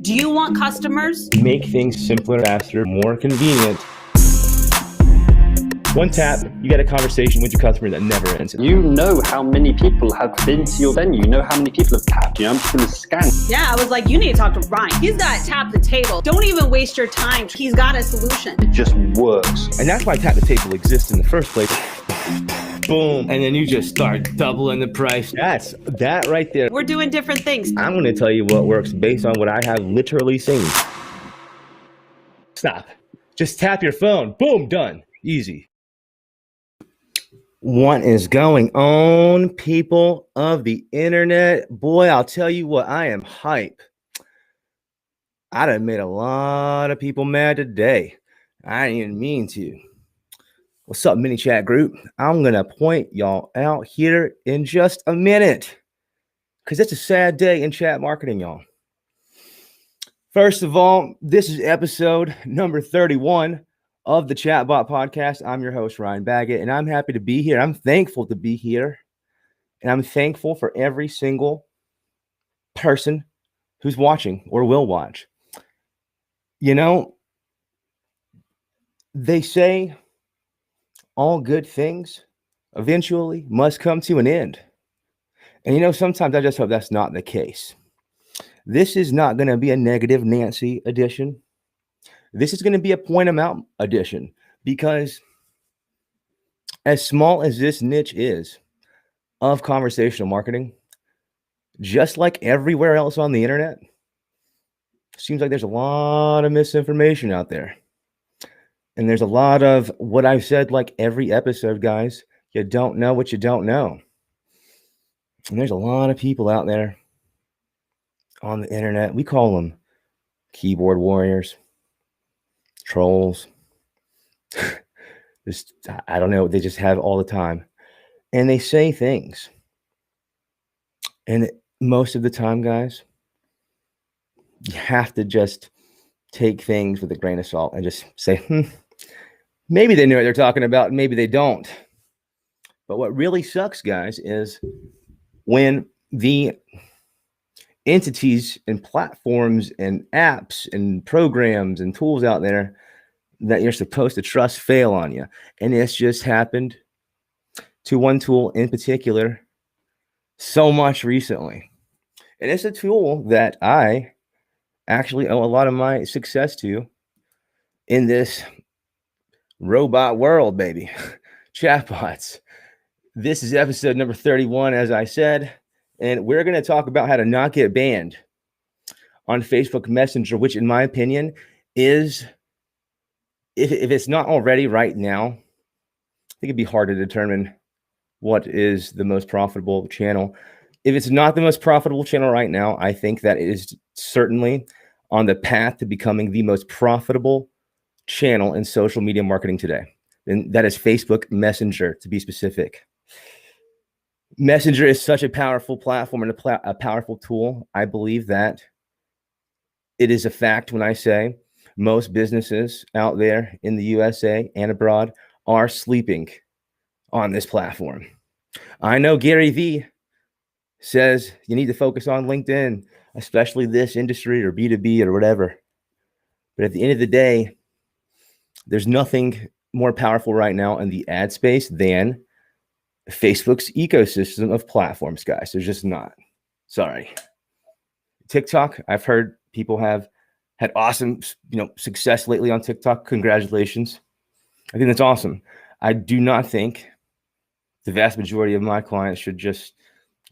Do you want customers? Make things simpler, faster, more convenient. One tap, you get a conversation with your customer that never ends. You know how many people have been to your venue. You know how many people have tapped you. I'm just going to scan. Yeah, I was like, you need to talk to Ryan. He's got Tap the Table. Don't even waste your time. He's got a solution. It just works. And that's why Tap the Table exists in the first place. Boom. And then you just start doubling the price. That's that right there. We're doing different things. I'm going to tell you what works based on what I have literally seen. Stop. Just tap your phone. Boom. Done. Easy. What is going on, people of the internet? Boy, I'll tell you what, I am hype. I done made a lot of people mad today. I didn't even mean to. What's up, MANYCHAT group? I'm going to point y'all out here in just a minute because it's a sad day in chat marketing, y'all. First of all, this is episode number 31 of the ChatBot Podcast. I'm your host, Ryan Baggott, and I'm happy to be here. I'm thankful to be here, and I'm thankful for every single person who's watching or will watch. You know, they say all good things eventually must come to an end. And, you know, sometimes I just hope that's not the case. This is not going to be a negative Nancy edition. This is going to be a point amount edition because as small as this niche is of conversational marketing, just like everywhere else on the internet, seems like there's a lot of misinformation out there. And there's a lot of what I've said, like every episode, guys, you don't know what you don't know. And there's a lot of people out there on the internet. We call them keyboard warriors. Trolls. Just, I don't know. They just have all the time. And they say things. And most of the time, guys, you have to just take things with a grain of salt and just say, maybe they know what they're talking about. Maybe they don't. But what really sucks, guys, is when the entities and platforms and apps and programs and tools out there that you're supposed to trust fail on you. And it's just happened to one tool in particular so much recently. And it's a tool that I actually owe a lot of my success to in this robot world, baby. Chatbots. This is episode number 31, as I said. And we're going to talk about how to not get banned on Facebook Messenger, which in my opinion is, if it's not already right now, I think it'd be hard to determine what is the most profitable channel. If it's not the most profitable channel right now, I think that it is certainly on the path to becoming the most profitable channel in social media marketing today. And that is Facebook Messenger, to be specific. Messenger is such a powerful platform and a powerful tool. I believe that it is a fact when I say most businesses out there in the USA and abroad are sleeping on this platform. I know Gary Vee says you need to focus on LinkedIn, especially this industry or B2B or whatever. But at the end of the day, there's nothing more powerful right now in the ad space than Facebook's ecosystem of platforms, guys. There's just not. Sorry. TikTok, I've heard people have had awesome, success lately on TikTok. Congratulations. I think that's awesome. I do not think the vast majority of my clients should just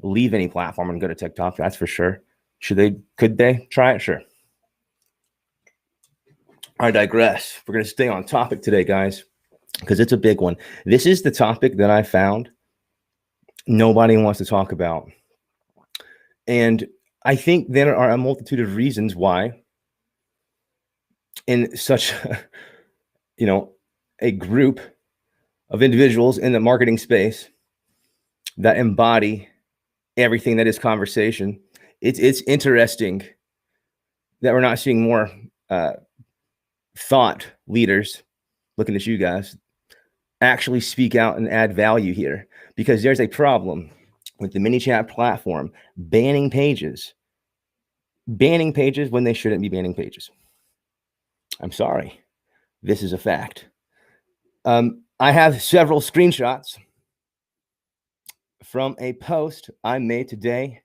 leave any platform and go to TikTok. That's for sure. Could they try it? Sure. I digress. We're going to stay on topic today, guys, because it's a big one. This is the topic that I found nobody wants to talk about. And I think there are a multitude of reasons why in such, a group of individuals in the marketing space that embody everything that is conversation. It's interesting that we're not seeing more thought leaders, looking at you guys, actually speak out and add value here, because there's a problem with the MANYCHAT platform banning pages banning pages when they shouldn't be banning pages. I'm sorry. This is a fact. I have several screenshots from a post I made today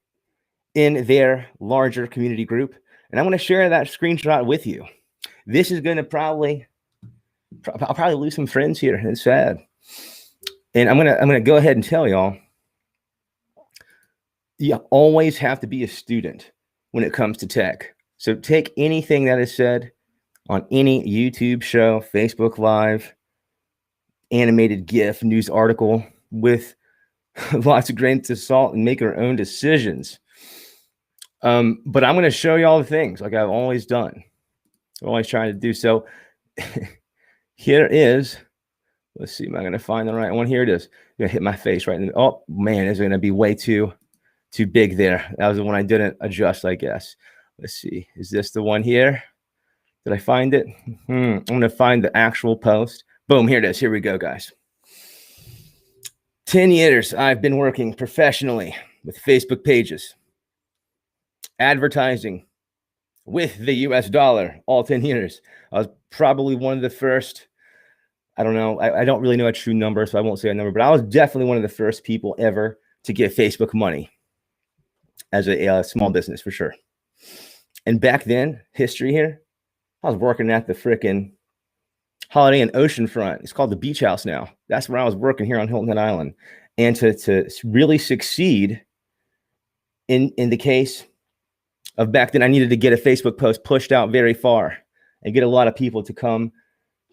in their larger community group, and I'm going to share that screenshot with you. This is going to I'll probably lose some friends here. It's sad. And I'm going to go ahead and tell y'all, you always have to be a student when it comes to tech. So take anything that is said on any YouTube show, Facebook Live, animated GIF, news article with lots of grains of salt and make our own decisions. But I'm going to show you all the things like I've always done. I'm always trying to do. So here is, let's see, am I going to find the right one? Here it is. I'm going to hit my face right in the, oh man, it's going to be way too big there. That was the one I didn't adjust, I guess. Let's see. Is this the one here? Did I find it? I'm going to find the actual post. Boom, here it is. Here we go, guys. 10 years I've been working professionally with Facebook pages, advertising with the US dollar, all 10 years. I was probably one of the first, I don't know, I don't really know a true number, so I won't say a number, but I was definitely one of the first people ever to get Facebook money as a small business, for sure. And back then, history here, I was working at the frickin' Holiday Inn Oceanfront. It's called the Beach House now. That's where I was working here on Hilton Head Island. And to really succeed in the case of back then, I needed to get a Facebook post pushed out very far and get a lot of people to come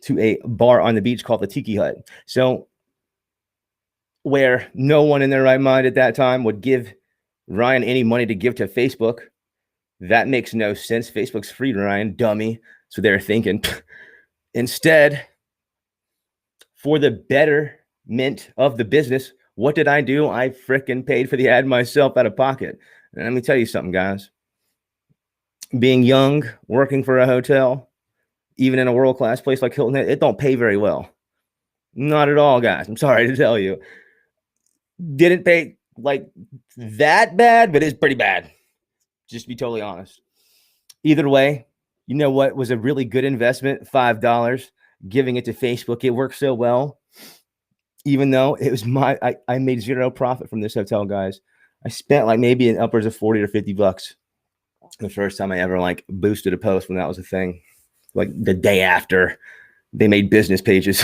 to a bar on the beach called the Tiki Hut. So where no one in their right mind at that time would give Ryan any money to give to Facebook, that makes no sense. Facebook's free to Ryan, dummy. So they're thinking. Instead, for the betterment of the business, what did I do? I frickin' paid for the ad myself out of pocket. And let me tell you something, guys. Being young, working for a hotel, even in a world-class place like Hilton Head, it don't pay very well. Not at all, guys. I'm sorry to tell you. Didn't pay like that bad, but it's pretty bad. Just to be totally honest. Either way, you know what was a really good investment? $5, giving it to Facebook. It worked so well. Even though it was I made zero profit from this hotel, guys. I spent like maybe in upwards of 40 or 50 bucks the first time I ever like boosted a post when that was a thing. Like the day after they made business pages.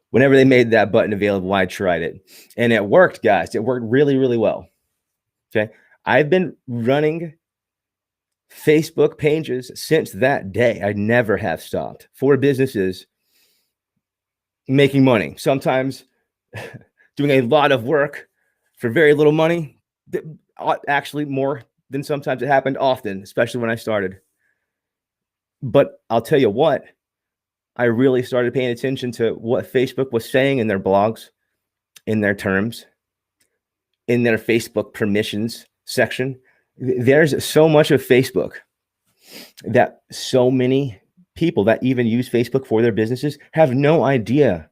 Whenever they made that button available, I tried it. And it worked, guys. It worked really, really well. Okay. I've been running Facebook pages since that day. I never have stopped for businesses making money. Sometimes doing a lot of work for very little money. Actually, more than sometimes it happened often, especially when I started. But I'll tell you what, I really started paying attention to what Facebook was saying in their blogs, in their terms, in their Facebook permissions section. There's so much of Facebook that so many people that even use Facebook for their businesses have no idea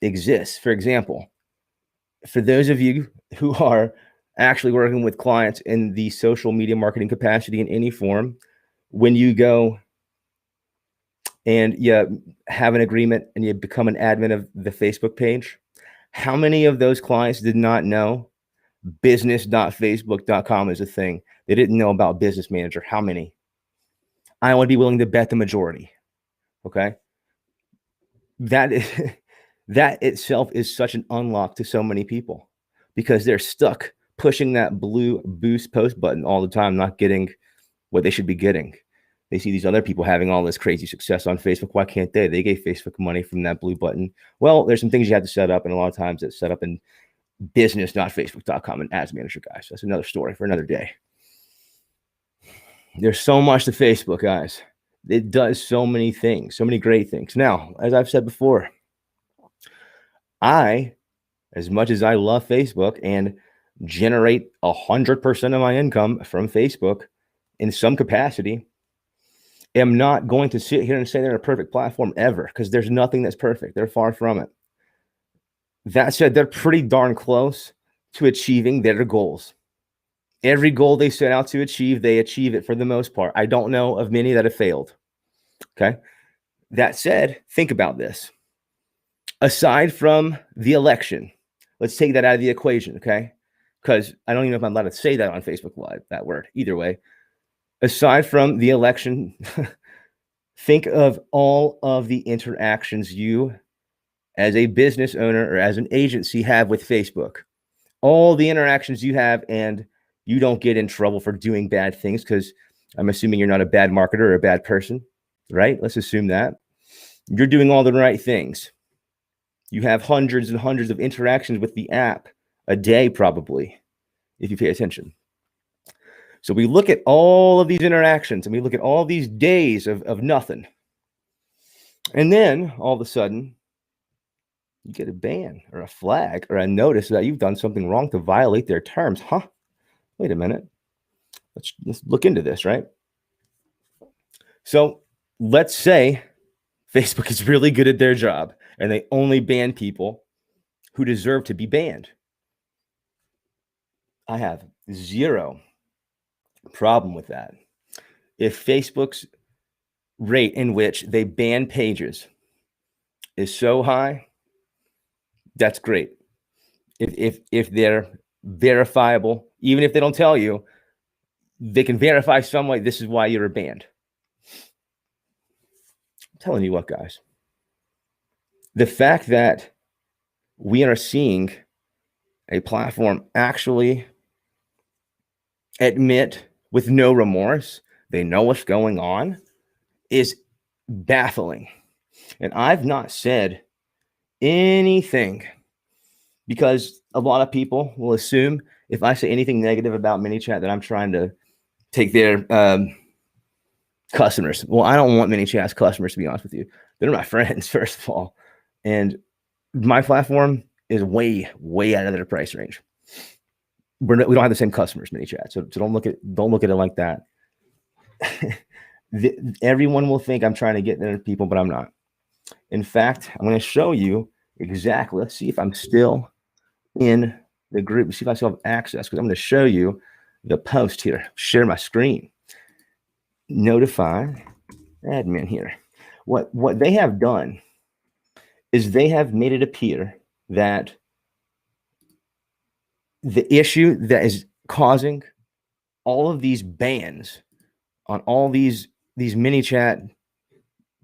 exists. For example, for those of you who are actually working with clients in the social media marketing capacity in any form, when you go and you have an agreement and you become an admin of the Facebook page, how many of those clients did not know business.facebook.com is a thing? They didn't know about Business Manager. How many? I would be willing to bet the majority. Okay. That itself is such an unlock to so many people because they're stuck pushing that blue boost post button all the time, not getting what they should be getting. They see these other people having all this crazy success on Facebook. Why can't they? They gave Facebook money from that blue button. Well, there's some things you have to set up, and a lot of times it's set up in business.facebook.com and ads manager, guys. That's another story for another day. There's so much to Facebook, guys. It does so many things, so many great things. Now, as I've said before, as much as I love Facebook and generate 100% of my income from Facebook in some capacity, am not going to sit here and say they're a perfect platform ever, because there's nothing that's perfect. They're far from it. That said, they're pretty darn close to achieving their goals. Every goal they set out to achieve, they achieve it for the most part. I don't know of many that have failed. Okay. That said, think about this. Aside from the election, let's take that out of the equation, okay? Because I don't even know if I'm allowed to say that on Facebook Live, that word. Either way, aside from the election, think of all of the interactions you, as a business owner or as an agency, have with Facebook. All the interactions you have, and you don't get in trouble for doing bad things, because I'm assuming you're not a bad marketer or a bad person, right? Let's assume that. You're doing all the right things. You have hundreds and hundreds of interactions with the app a day, probably, if you pay attention. So we look at all of these interactions and we look at all these days of nothing. And then all of a sudden, you get a ban or a flag or a notice that you've done something wrong to violate their terms. Huh? Wait a minute. Let's look into this, right? So let's say Facebook is really good at their job and they only ban people who deserve to be banned. I have zero problem with that. If Facebook's rate in which they ban pages is so high, that's great. If they're verifiable, even if they don't tell you, they can verify some way, this is why you're banned. I'm telling you what, guys. The fact that we are seeing a platform actually admit with no remorse they know what's going on is baffling. And I've not said anything, because a lot of people will assume if I say anything negative about MANYCHAT that I'm trying to take their customers. Well, I don't want MANYCHAT's customers, to be honest with you. They're my friends, first of all. And my platform is way out of their price range. We don't have the same customers, MANYCHAT. So don't look at it like that. Everyone will think I'm trying to get their people, but I'm not. In fact, I'm going to show you exactly. Let's see if I'm still in the group. See if I still have access, because I'm going to show you the post here. Share my screen. Notify admin here. What they have done is they have made it appear that the issue that is causing all of these bans on all these MANYCHAT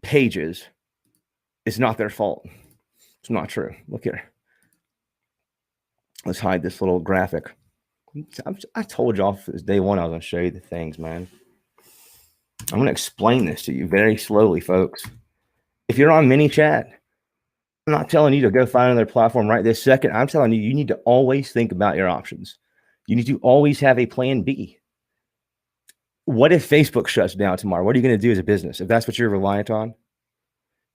pages is not their fault. It's not true. Look here. Let's hide this little graphic. I told y'all this day one I was going to show you the things, man. I'm going to explain this to you very slowly, folks. If you're on MANYCHAT, I'm not telling you to go find another platform right this second. I'm telling you, you need to always think about your options. You need to always have a plan B. What if Facebook shuts down tomorrow? What are you going to do as a business if that's what you're reliant on?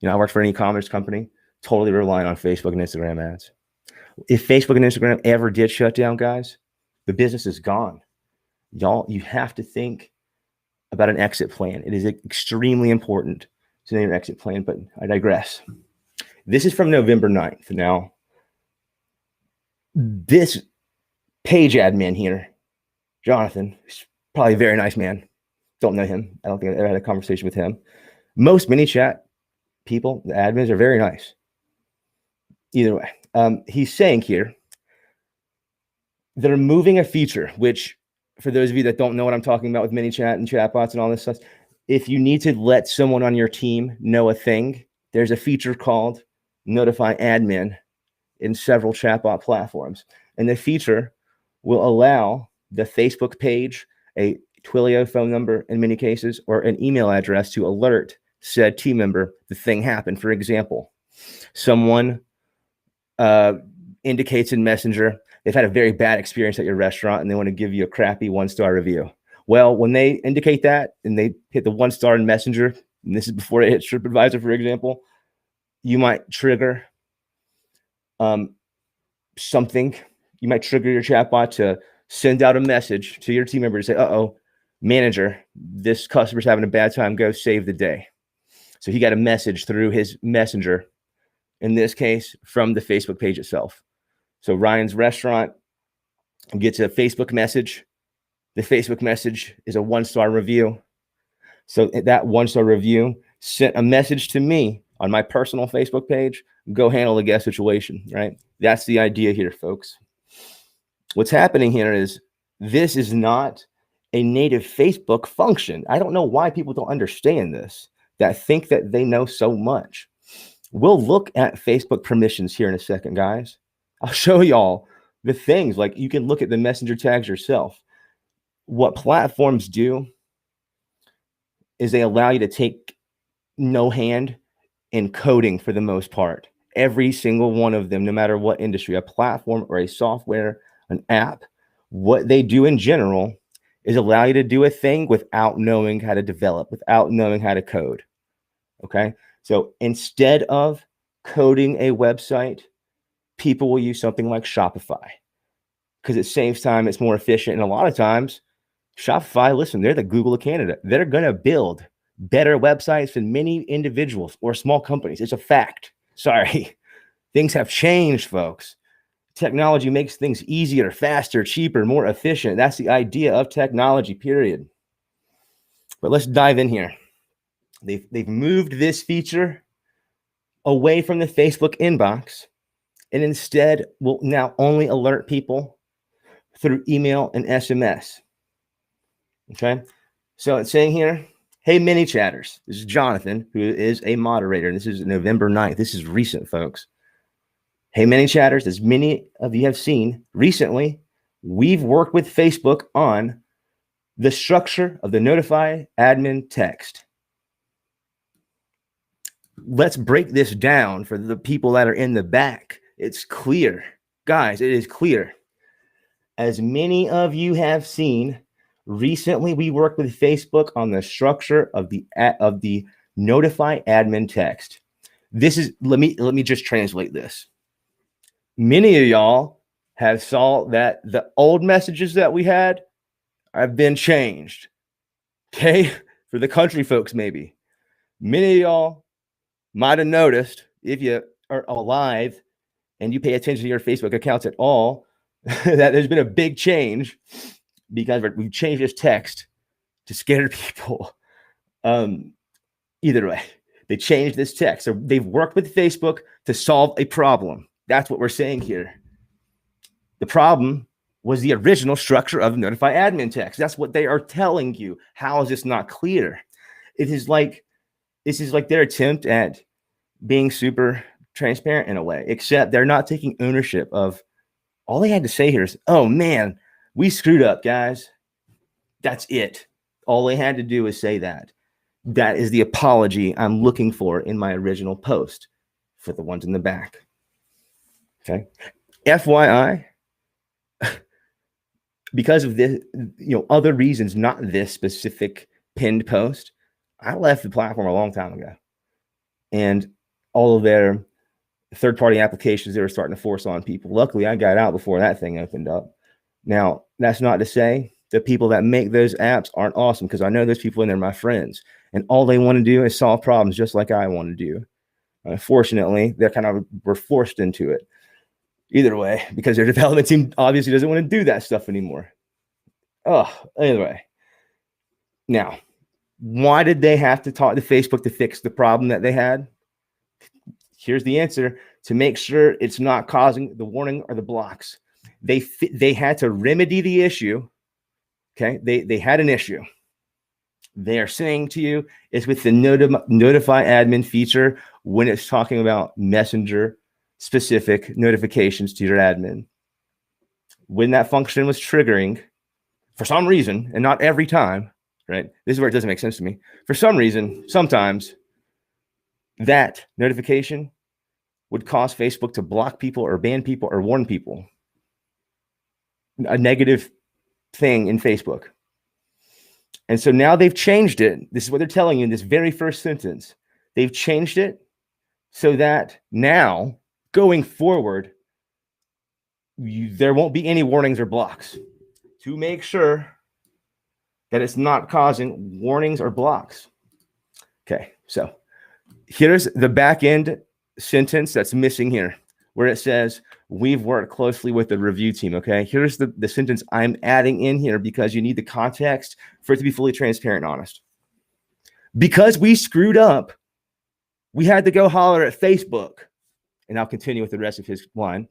You know, I work for an e-commerce company, totally reliant on Facebook and Instagram ads. If Facebook and Instagram ever did shut down, guys, the business is gone. Y'all, you have to think about an exit plan. It is extremely important to know your exit plan, but I digress. This is from November 9th. Now, this page admin here, Jonathan, is probably a very nice man. Don't know him. I don't think I've ever had a conversation with him. Most MANYCHAT people, the admins, are very nice. Either way, he's saying here, they're moving a feature, which, for those of you that don't know what I'm talking about with MANYCHAT and chatbots and all this stuff, if you need to let someone on your team know a thing, there's a feature called Notify Admin in several chatbot platforms. And the feature will allow the Facebook page, a Twilio phone number in many cases, or an email address to alert said team member the thing happened. For example, someone indicates in Messenger they've had a very bad experience at your restaurant and they want to give you a crappy 1-star review. Well, when they indicate that and they hit the 1-star in Messenger, and this is before they hit TripAdvisor, for example, you might trigger something. You might trigger your chatbot to send out a message to your team member to say, uh-oh, manager, this customer's having a bad time. Go save the day. So he got a message through his Messenger, in this case, from the Facebook page itself. So Ryan's restaurant gets a Facebook message The Facebook message is a 1-star review. So that 1-star review sent a message to me on my personal Facebook page. Go handle the guest situation, right? That's the idea here, folks. What's happening here is this is not a native Facebook function. I don't know why people don't understand this, that think that they know so much. We'll look at Facebook permissions here in a second, guys. I'll show y'all the things, like you can look at the messenger tags yourself. What platforms do is they allow you to take no hand in coding for the most part. Every single one of them, no matter what industry, a platform or a software, an app, what they do in general is allow you to do a thing without knowing how to develop, without knowing how to code. Okay. So instead of coding a website, people will use something like Shopify because it saves time. It's more efficient. And a lot of times Shopify, listen, they're the Google of Canada. They're going to build better websites than many individuals or small companies. It's a fact. Sorry. Things have changed, folks. Technology makes things easier, faster, cheaper, more efficient. That's the idea of technology, period. But let's dive in here. They've moved this feature away from the Facebook inbox and instead will now only alert people through email and SMS. Okay. So it's saying here, hey, mini chatters. This is Jonathan, who is a moderator. This is November 9th. This is recent, folks. Hey, many chatters, as many of you have seen recently, we've worked with Facebook on the structure of the notify admin text. Let's break this down for the people that are in the back. It's clear. Guys, it is clear. As many of you have seen, recently we worked with Facebook on the structure of the notify admin text. This is, let me just translate this. Many of y'all have saw that the old messages that we had have been changed. Okay. For the country folks, maybe. Many of y'all might have noticed, if you are alive and you pay attention to your Facebook accounts at all, that there's been a big change because we've changed this text to scare people. Either way, they changed this text. So they've worked with Facebook to solve a problem. That's what we're saying here. The problem was the original structure of notify admin text. That's what they are telling you. How is this not clear? This is like their attempt at being super transparent in a way, except they're not taking ownership of all they had to say here is, oh man, we screwed up, guys. That's it. All they had to do is say that. That is the apology I'm looking for in my original post for the ones in the back. Okay. FYI, because of this, other reasons, not this specific pinned post, I left the platform a long time ago. And all of their third-party applications they were starting to force on people. Luckily, I got out before that thing opened up. Now, that's not to say the people that make those apps aren't awesome, because I know those people and they're my friends. And all they want to do is solve problems just like I want to do. Unfortunately, we're forced into it. Either way, because their development team obviously doesn't want to do that stuff anymore. Either way. Now, why did they have to talk to Facebook to fix the problem that they had? Here's the answer: to make sure it's not causing the warning or the blocks. They had to remedy the issue. Okay, they had an issue. They are saying to you it's with the notify admin feature when it's talking about messenger specific notifications to your admin. When that function was triggering, for some reason, and not every time, right? This is where it doesn't make sense to me. For some reason, sometimes that notification would cause Facebook to block people or ban people or warn people. A negative thing in Facebook. And so now they've changed it. This is what they're telling you in this very first sentence. They've changed it so that now, going forward, there won't be any warnings or blocks, to make sure that it's not causing warnings or blocks. Okay, so here's the back end sentence that's missing here. where it says, we've worked closely with the review team. Okay. Here's the sentence I'm adding in here because you need the context for it to be fully transparent and honest. Because we screwed up, we had to go holler at Facebook. And I'll continue with the rest of his line.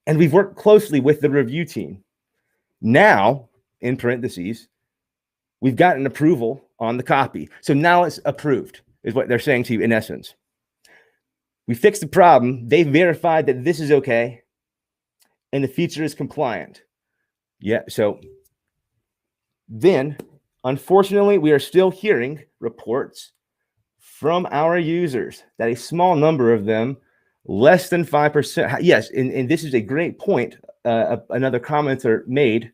And we've worked closely with the review team. Now, in parentheses, we've gotten approval on the copy. So now it's approved, is what they're saying to you in essence. We fixed the problem. They verified that this is okay. And the feature is compliant. Yeah, so then, unfortunately, we are still hearing reports from our users that a small number of them, less than 5%. Yes, and this is a great point. Another commenter made.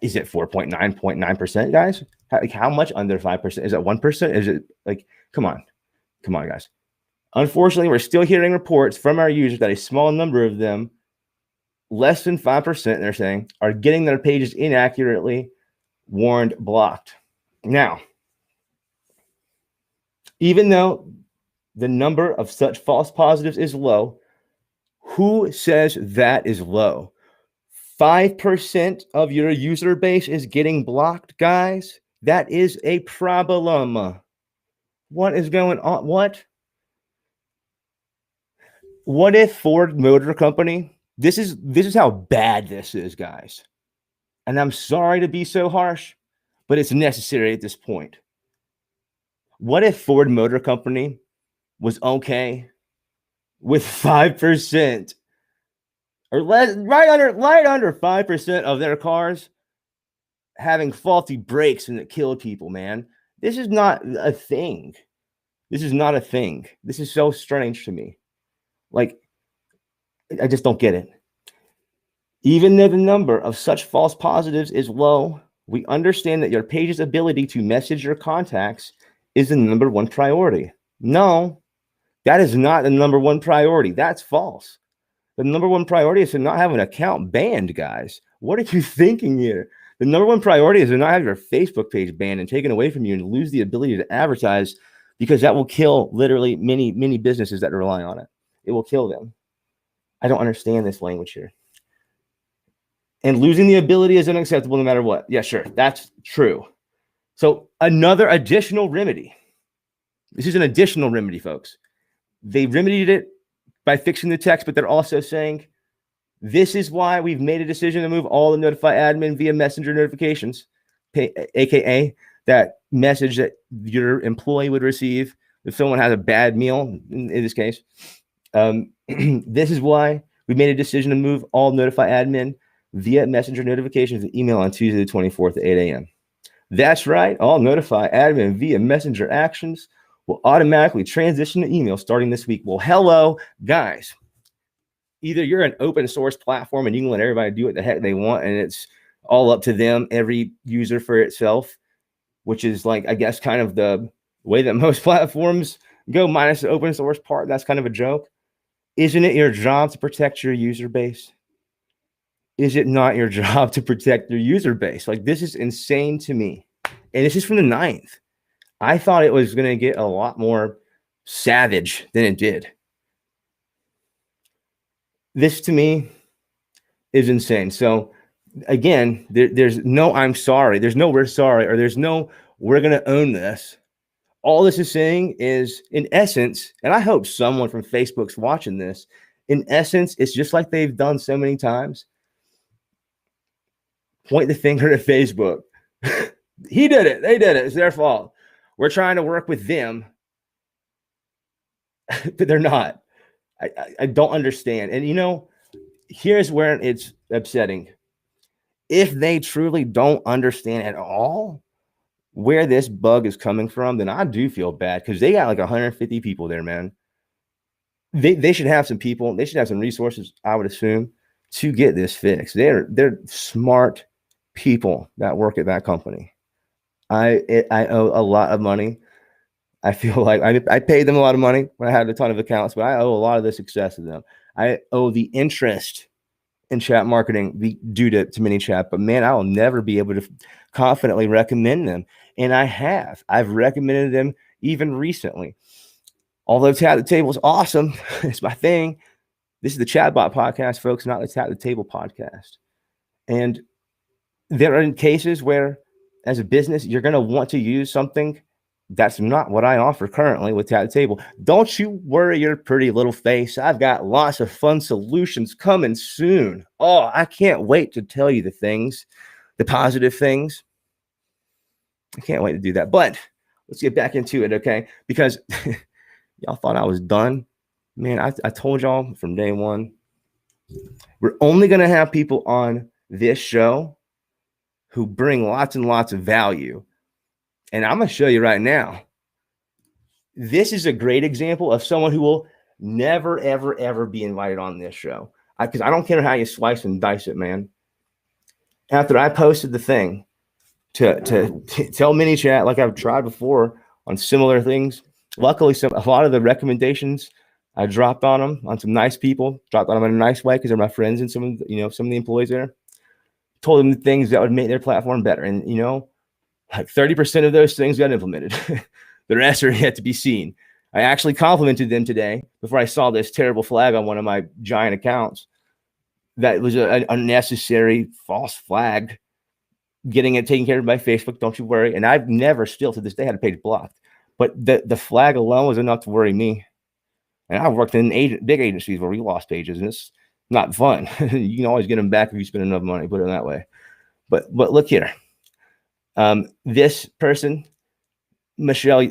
Is it 4.9%, guys? How much under 5%? Is it 1%? Is it like, come on, guys. Unfortunately, we're still hearing reports from our users that a small number of them, less than 5%, they're saying, are getting their pages inaccurately warned, blocked. Now, even though the number of such false positives is low, who says that is low? 5% of your user base is getting blocked, guys. That is a problem. What is going on? What if Ford Motor Company? This is how bad this is, guys. And I'm sorry to be so harsh, but it's necessary at this point. What if Ford Motor Company was okay with 5% or less, right under 5% of their cars having faulty brakes and it killed people, man? This is not a thing. This is not a thing. This is so strange to me. Like, I just don't get it. Even though the number of such false positives is low, we understand that your page's ability to message your contacts is the number one priority. No, that is not the number one priority. That's false. The number one priority is to not have an account banned, guys. What are you thinking here? The number one priority is to not have your Facebook page banned and taken away from you and lose the ability to advertise, because that will kill literally many, many businesses that rely on it. It will kill them. I don't understand this language here. And losing the ability is unacceptable no matter what. Yeah, sure. That's true. So another additional remedy. This is an additional remedy, folks. They remedied it by fixing the text, but they're also saying, this is why we've made a decision to move all the notify admin via messenger notifications, aka that message that your employee would receive if someone has a bad meal, in this case. This is why we made a decision to move all notify admin via messenger notifications and email on Tuesday the 24th at 8 a.m. That's right. All notify admin via messenger actions will automatically transition to email starting this week. Well, hello, guys. Either you're an open source platform and you can let everybody do what the heck they want and it's all up to them, every user for itself, which is like, I guess, kind of the way that most platforms go, minus the open source part. That's kind of a joke. Isn't it your job to protect your user base? Is it not your job to protect your user base? Like, this is insane to me. And this is from the 9th. I thought it was going to get a lot more savage than it did. This to me is insane. So again, there's no I'm sorry. There's no we're sorry, or there's no we're going to own this. All this is saying is, in essence, and I hope someone from Facebook's watching this, in essence, it's just like they've done so many times. Point the finger at Facebook. He did it. They did it. It's their fault. We're trying to work with them, but they're not. I don't understand. And, you know, here's where it's upsetting. If they truly don't understand at all where this bug is coming from, then I do feel bad, because they got like 150 people there, man. They should have some people. They should have some resources, I would assume, to get this fixed. They're smart people that work at that company. I owe a lot of money. I feel like I paid them a lot of money when I had a ton of accounts, but I owe a lot of the success to them. I owe the interest in chat marketing due to MANYCHAT, but man, I will never be able to confidently recommend them. And I've recommended them even recently. Although Tap the Table is awesome, it's my thing. This is the ChatBot Podcast, folks, not the Tap the Table podcast. And there are cases where, as a business, you're going to want to use something that's not what I offer currently with Tap the Table. Don't you worry your pretty little face. I've got lots of fun solutions coming soon. Oh, I can't wait to tell you the things, the positive things. I can't wait to do that. But let's get back into it, okay? Because y'all thought I was done. Man, I told y'all from day one, we're only going to have people on this show who bring lots and lots of value. And I'm going to show you right now. This is a great example of someone who will never, ever, ever be invited on this show. Because I don't care how you slice and dice it, man. After I posted the thing to tell MANYCHAT, like I've tried before on similar things, luckily a lot of the recommendations I dropped on them, on some nice people, dropped on them in a nice way because they're my friends and some of the employees there. Told them the things that would make their platform better. And, like 30% of those things got implemented. The rest are yet to be seen. I actually complimented them today before I saw this terrible flag on one of my giant accounts. That was an unnecessary false flag. Getting it taken care of by Facebook, don't you worry. And I've never still to this day had a page blocked. But the flag alone was enough to worry me. And I've worked in big agencies where we lost pages, and it's not fun. You can always get them back if you spend enough money, put it that way. But look here. This person, Michelle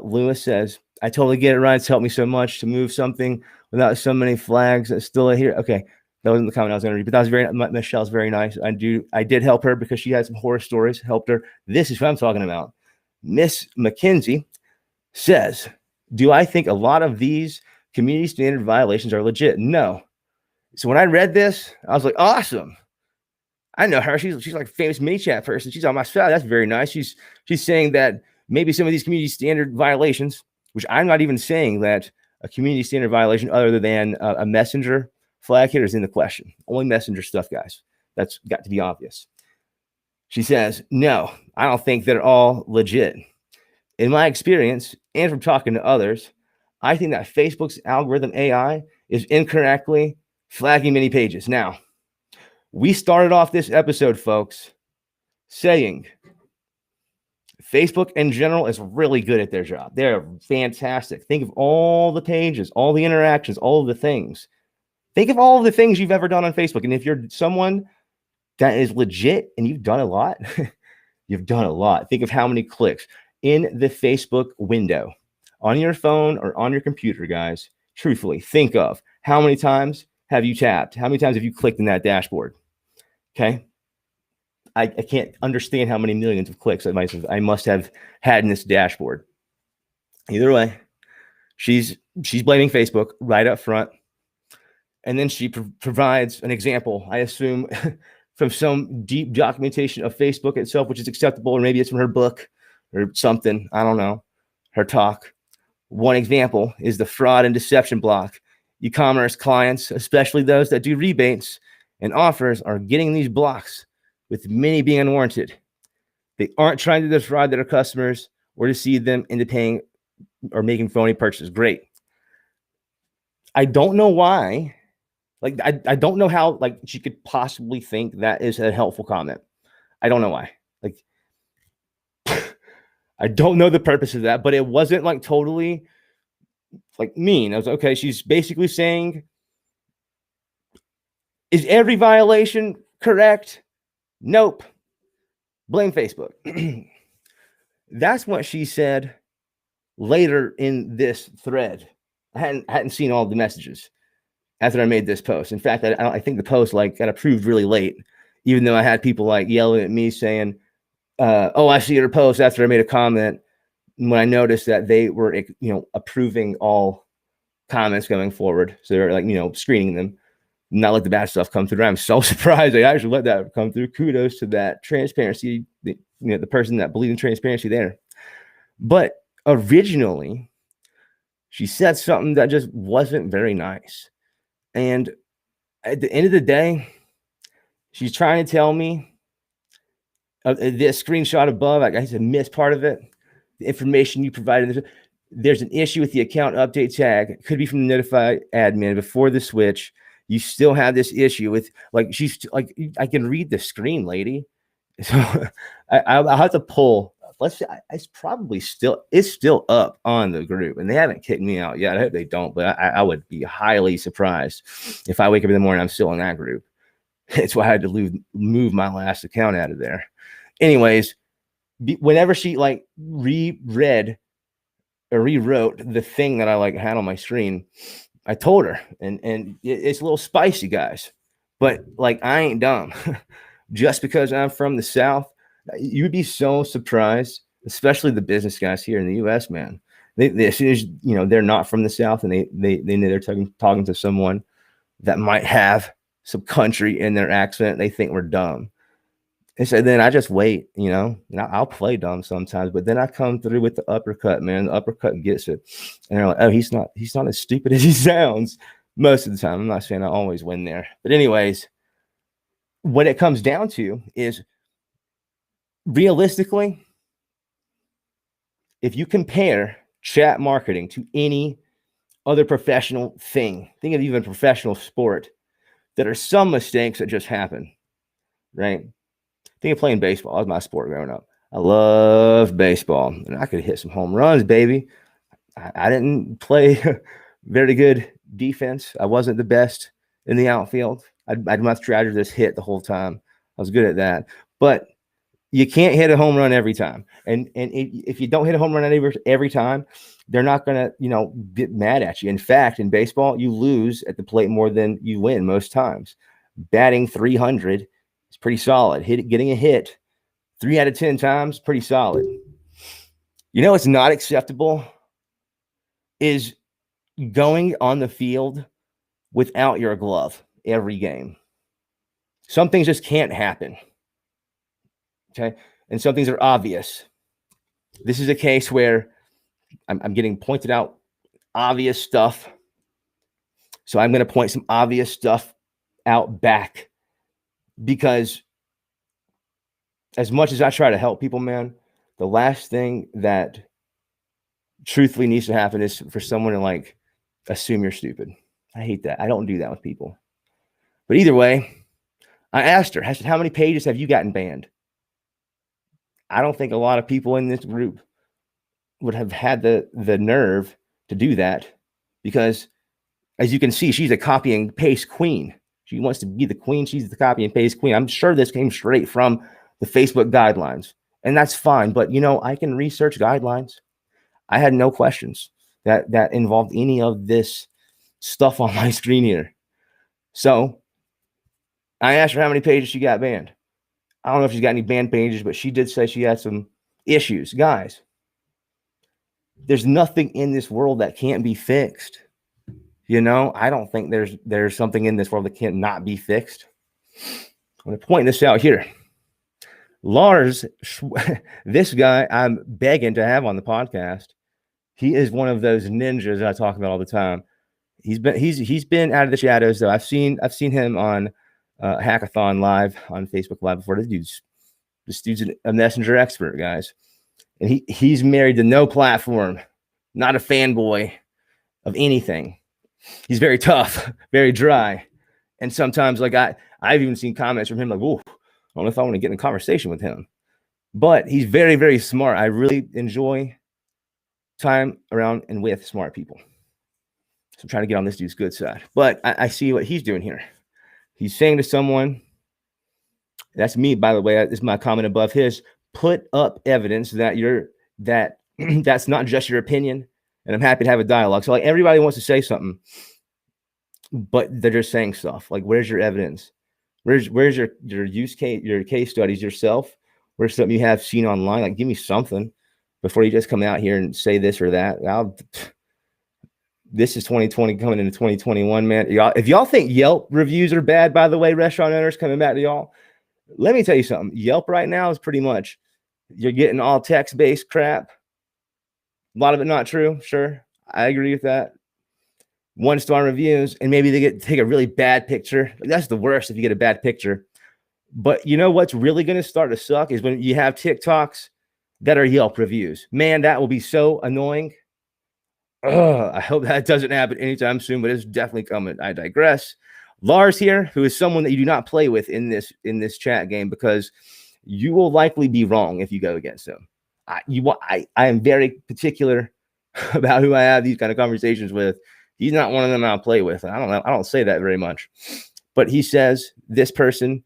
Lewis says, I totally get it, Ryan. It's helped me so much to move something without so many flags. It's still here. Okay. That wasn't the comment I was going to read, but that was Michelle's very nice. I did help her because she had some horror stories, helped her. This is what I'm talking about. Miss McKenzie says, do I think a lot of these community standard violations are legit? No. So when I read this, I was like, awesome. I know her. She's like a famous MANYCHAT person. She's on my side. That's very nice. She's saying that maybe some of these community standard violations, which I'm not even saying that a community standard violation other than a messenger flag here is in the question. Only messenger stuff, guys. That's got to be obvious. She says, no, I don't think they're all legit. In my experience, and from talking to others, I think that Facebook's algorithm AI is incorrectly flagging many pages. Now, we started off this episode, folks, saying Facebook in general is really good at their job. They're fantastic. Think of all the pages, all the interactions, all of the things. Think of all of the things you've ever done on Facebook. And if you're someone that is legit and you've done a lot, you've done a lot. Think of how many clicks in the Facebook window on your phone or on your computer, guys. Truthfully, think of how many times have you tapped? How many times have you clicked in that dashboard? Okay. I can't understand how many millions of clicks I must have had in this dashboard. Either way, she's blaming Facebook right up front. And then she provides an example, I assume, from some deep documentation of Facebook itself, which is acceptable, or maybe it's from her book or something. I don't know. Her talk. One example is the fraud and deception block. E-commerce clients, especially those that do rebates and offers, are getting these blocks, with many being unwarranted. They aren't trying to defraud their customers or deceive them into paying or making phony purchases. Great. I don't know why. Like, I don't know how, like, she could possibly think that is a helpful comment. I don't know why. Like, I don't know the purpose of that, but it wasn't like totally like mean. I was okay. She's basically saying, is every violation correct? Nope. Blame Facebook. That's what she said later in this thread. I hadn't seen all the messages after I made this post. In fact, I think the post got approved really late, even though I had people yelling at me saying, oh, I see your post after I made a comment. When I noticed that they were, approving all comments going forward. So they're screening them, not let the bad stuff come through. I'm so surprised they actually let that come through. Kudos to that transparency, the person that believed in transparency there. But originally, she said something that just wasn't very nice. And at the end of the day, she's trying to tell me this screenshot above, I guess I missed part of it. The information you provided. there's an issue with the account update tag. It could be from the notified admin before the switch. You still have this issue with like, she's like, I can read the screen, lady. So I'll have to pull. Let's say it's probably still up on the group, and they haven't kicked me out yet. I hope they don't, but I would be highly surprised if I wake up in the morning, I'm still in that group. It's why I had to move my last account out of there. Anyways, whenever she like reread or rewrote the thing that I like had on my screen, I told her, and it's a little spicy, guys, but like, I ain't dumb. Just because I'm from the South, you'd be so surprised, especially the business guys here in the US, man. They as soon as, you know, they're not from the South and they know they're talking to someone that might have some country in their accent, they think we're dumb. And so then I just wait, you know, and I'll play dumb sometimes, but then I come through with the uppercut, man. The uppercut gets it. And they're like, oh, he's not as stupid as he sounds most of the time. I'm not saying I always win there. But anyways, what it comes down to is, realistically, if you compare chat marketing to any other professional thing, think of even professional sport, there are some mistakes that just happen, right? Think of playing baseball. That was my sport growing up. I loved baseball, and I could hit some home runs, baby. I didn't play very good defense. I wasn't the best in the outfield. I'd much rather just hit the whole time. I was good at that. But you can't hit a home run every time. And if you don't hit a home run every time, they're not going to, you know, get mad at you. In fact, in baseball, you lose at the plate more than you win most times. Batting 300 is pretty solid. Getting a hit 3 out of 10 times, pretty solid. You know what's not acceptable is going on the field without your glove every game. Some things just can't happen. Okay. And some things are obvious. This is a case where I'm getting pointed out obvious stuff. So I'm going to point some obvious stuff out back, because as much as I try to help people, man, the last thing that truthfully needs to happen is for someone to like assume you're stupid. I hate that. I don't do that with people. But either way, I asked her, I said, how many pages have you gotten banned? I don't think a lot of people in this group would have had the nerve to do that, because as you can see, she's a copy and paste queen. She wants to be the queen. She's the copy and paste queen. I'm sure this came straight from the Facebook guidelines, and that's fine. But, you know, I can research guidelines. I had no questions that involved any of this stuff on my screen here. So I asked her how many pages she got banned. I don't know if she's got any banned pages, but she did say she had some issues. Guys, there's nothing in this world that can't be fixed. You know, I don't think there's something in this world that can't not be fixed. I'm going to point this out here. Lars, this guy I'm begging to have on the podcast, he is one of those ninjas that I talk about all the time. He's been out of the shadows, though. I've seen him on Hackathon Live on Facebook Live before. This dude's a messenger expert, guys, and he's married to no platform, not a fanboy of anything. He's very tough, very dry, and sometimes like I've even seen comments from him like, "Whoa, I don't know if I want to get in a conversation with him." But he's very, very smart. I really enjoy time around and with smart people. So I'm trying to get on this dude's good side. But I see what he's doing here. He's saying to someone, that's me, by the way, this is my comment above his, put up evidence that that's not just your opinion, and I'm happy to have a dialogue. So like everybody wants to say something, but they're just saying stuff. Like, where's your evidence? Where's your use case, your case studies yourself? Where's something you have seen online? Like, give me something before you just come out here and say this or that. This is 2020 coming into 2021, man. If y'all think Yelp reviews are bad, by the way, restaurant owners coming back to y'all, let me tell you something. Yelp right now is pretty much, you're getting all text-based crap. A lot of it not true. Sure, I agree with that. 1-star reviews, and maybe they take a really bad picture. That's the worst if you get a bad picture. But you know what's really going to start to suck is when you have TikToks that are Yelp reviews. Man, that will be so annoying. I hope that doesn't happen anytime soon, but it's definitely coming. I digress. Lars here, who is someone that you do not play with in this chat game, because you will likely be wrong if you go against him. I am very particular about who I have these kind of conversations with. He's not one of them I'll play with. I don't know. I don't say that very much, but he says this person.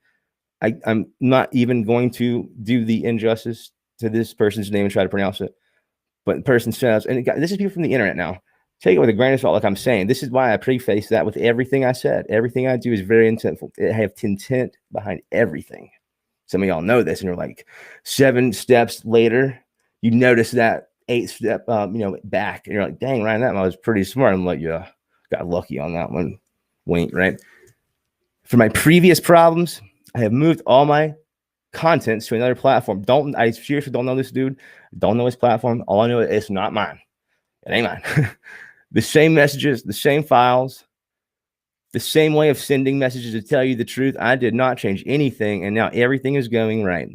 I'm not even going to do the injustice to this person's name and try to pronounce it. But the person says, and this is people from the internet now. Take it with a grain of salt, like I'm saying. This is why I preface that with everything I said. Everything I do is very intentful. I have intent behind everything. Some of y'all know this, and you're like 7 steps later, you notice that 8th step, back, and you're like, dang, Ryan, that was pretty smart. I'm like, yeah, got lucky on that one. Wink, right? For my previous problems, I have moved all my contents to another platform. I seriously don't know this dude. Don't know his platform. All I know is it's not mine. It ain't mine. The same messages, the same files, the same way of sending messages to tell you the truth. I did not change anything, and now everything is going right.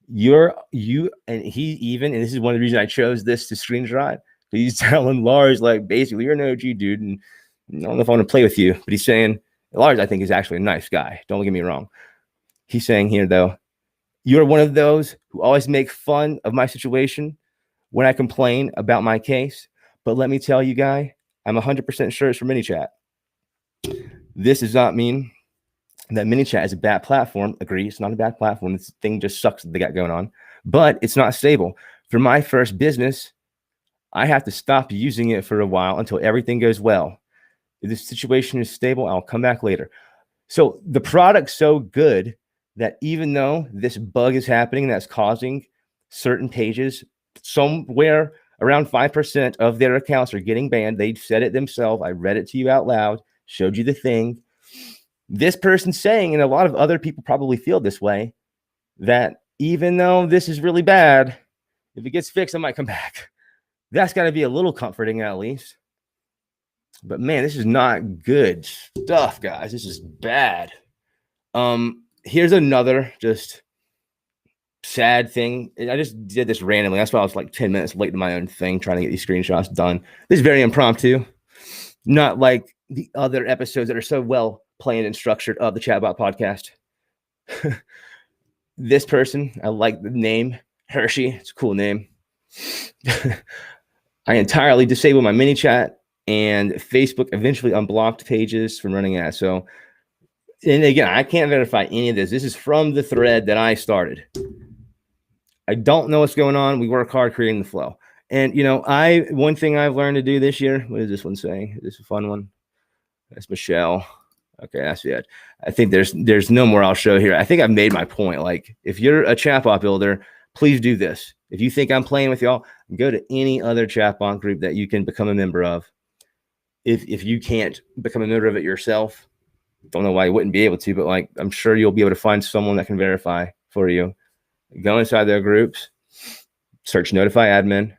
You and he even, and this is one of the reasons I chose this to screenshot. He's telling Lars, like, basically, you're an OG dude, and I don't know if I want to play with you, but he's saying Lars, I think, is actually a nice guy. Don't get me wrong. He's saying here, though, you're one of those who always make fun of my situation when I complain about my case. But let me tell you, guy, I'm 100% sure it's for MANYCHAT. This does not mean that MANYCHAT is a bad platform. Agree, it's not a bad platform. This thing just sucks that they got going on. But it's not stable. For my first business, I have to stop using it for a while until everything goes well. If this situation is stable, I'll come back later. So the product's so good that even though this bug is happening that's causing certain pages, somewhere around 5% of their accounts are getting banned. They said it themselves. I read it to you out loud, showed you the thing. This person's saying, and a lot of other people probably feel this way, that even though this is really bad, if it gets fixed, I might come back. That's got to be a little comforting at least. But man, this is not good stuff, guys. This is bad. Here's another just sad thing. I just did this randomly. That's why I was like 10 minutes late to my own thing, trying to get these screenshots done. This is very impromptu, not like the other episodes that are so well planned and structured of the ChatBot podcast. This person, I like the name Hershey. It's a cool name. I entirely disabled my MANYCHAT, and Facebook eventually unblocked pages from running ads. So, and again, I can't verify any of this. This is from the thread that I started. I don't know what's going on. We work hard creating the flow. And, one thing I've learned to do this year, what is this one saying? Is this a fun one? That's Michelle. Okay, that's it. I think there's no more I'll show here. I think I've made my point. Like, if you're a chatbot builder, please do this. If you think I'm playing with y'all, go to any other chatbot group that you can become a member of. If you can't become a member of it yourself, don't know why you wouldn't be able to, but like, I'm sure you'll be able to find someone that can verify for you. Go inside their groups, search notify admin,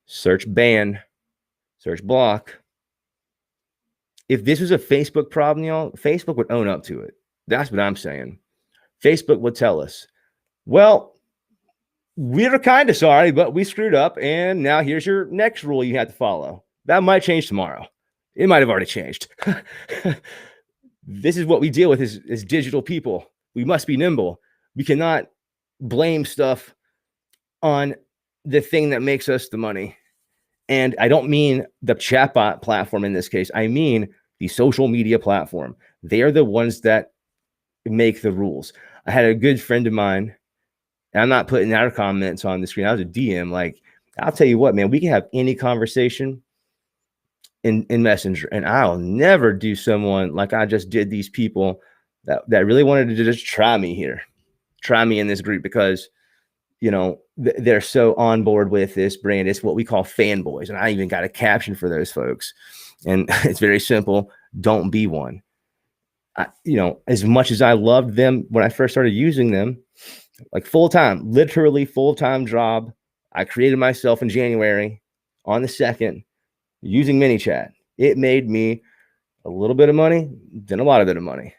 search ban, search block. If this was a Facebook problem, y'all, Facebook would own up to it. That's what I'm saying. Facebook would tell us, well, we're kind of sorry, but we screwed up, and now here's your next rule you have to follow. That might change tomorrow. It might have already changed. This is what we deal with as digital people. We must be nimble. We cannot blame stuff on the thing that makes us the money. And I don't mean the chatbot platform in this case. I mean the social media platform. They are the ones that make the rules. I had a good friend of mine, and I'm not putting our comments on the screen. I was a DM. Like, I'll tell you what, man, we can have any conversation in Messenger, and I'll never do someone like I just did these people that really wanted to just try me here, try me in this group, because they're so on board with this brand. It's what we call fanboys, and I even got a caption for those folks, and it's very simple: don't be one. As much as I loved them when I first started using them, like full-time, literally full-time job, I created myself in January on the 2nd using MANYCHAT. It made me a little bit of money, then a lot of bit of money.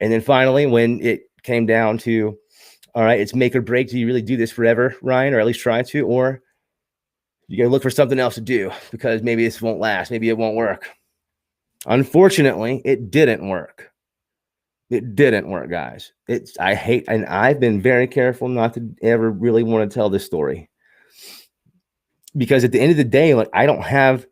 And then finally, when it came down to, all right, it's make or break. Do you really do this forever, Ryan? Or at least try to? Or You got to look for something else to do because maybe this won't last. Maybe it won't work. Unfortunately, it didn't work. It didn't work, guys. And I've been very careful not to ever really want to tell this story, because at the end of the day, like, I don't have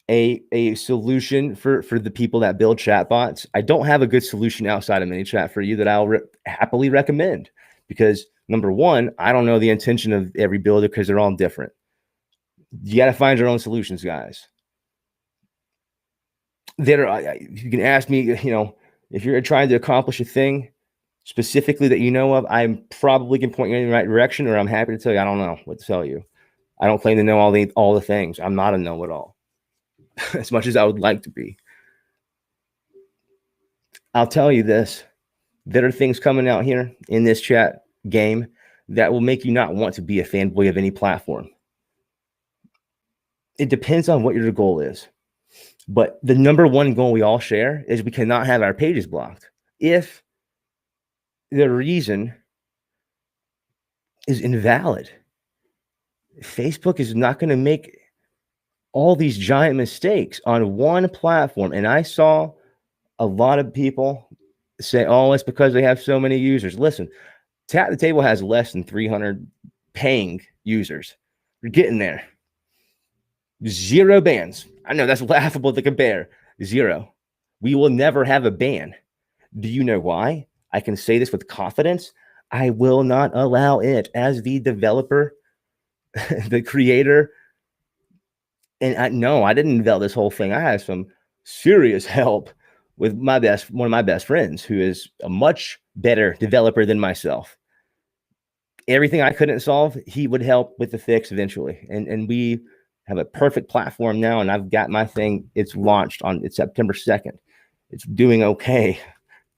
a solution for the people that build chatbots. I don't have a good solution outside of ManyChat for you that I'll happily recommend, because number one, I don't know the intention of every builder because they're all different. You got to find your own solutions, guys. You can ask me, if you're trying to accomplish a thing specifically that you know of, I probably can point you in the right direction, or I'm happy to tell you I don't know what to tell you. I don't claim to know all the things. I'm not a know-it-all as much as I would like to be. I'll tell you this. There are things coming out here in this chat game that will make you not want to be a fanboy of any platform. It depends on what your goal is. But the number one goal we all share is we cannot have our pages blocked. If the reason is invalid, Facebook is not going to make all these giant mistakes on one platform. And I saw a lot of people say, oh, it's because they have so many users. Listen, Tap the Table has less than 300 paying users. You're getting there. 0 bans. I know that's laughable to compare. 0. We will never have a ban. Do you know why? I can say this with confidence. I will not allow it as the developer, the creator. And I didn't develop this whole thing. I had some serious help with one of my best friends, who is a much better developer than myself. Everything I couldn't solve, he would help with the fix eventually. And we have a perfect platform now, and I've got my thing. It's launched it's September 2nd. It's doing okay.